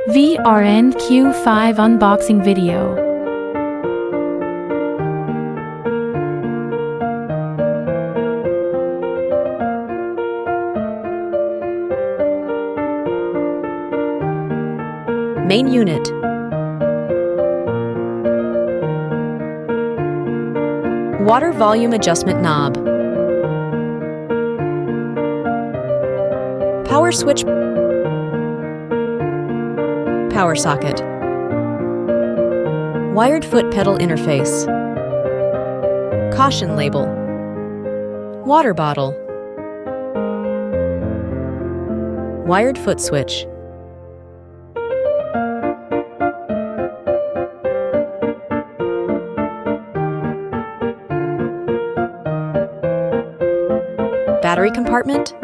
VRN-Q5 unboxing video. Main unit. Water volume adjustment knob. Power switch. Power socket. Wired foot pedal interface. Caution label. Water bottle. Wired foot switch. Battery compartment.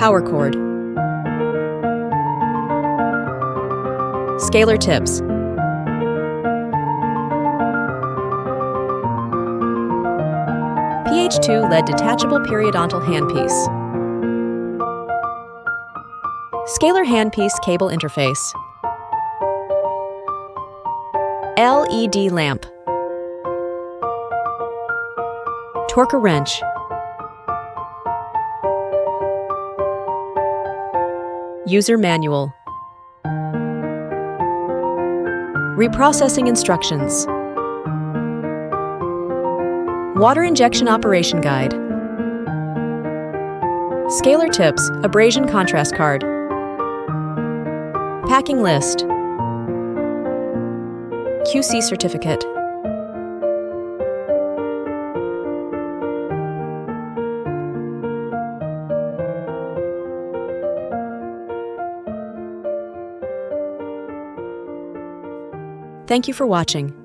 Power cord. Scaler tips. pH2 lead detachable periodontal handpiece. Scaler handpiece cable interface. LED lamp. Torque wrench. User manual. Reprocessing instructions. Water injection operation guide. Scaler tips, abrasion contrast card. Packing list. QC certificate. Thank you for watching.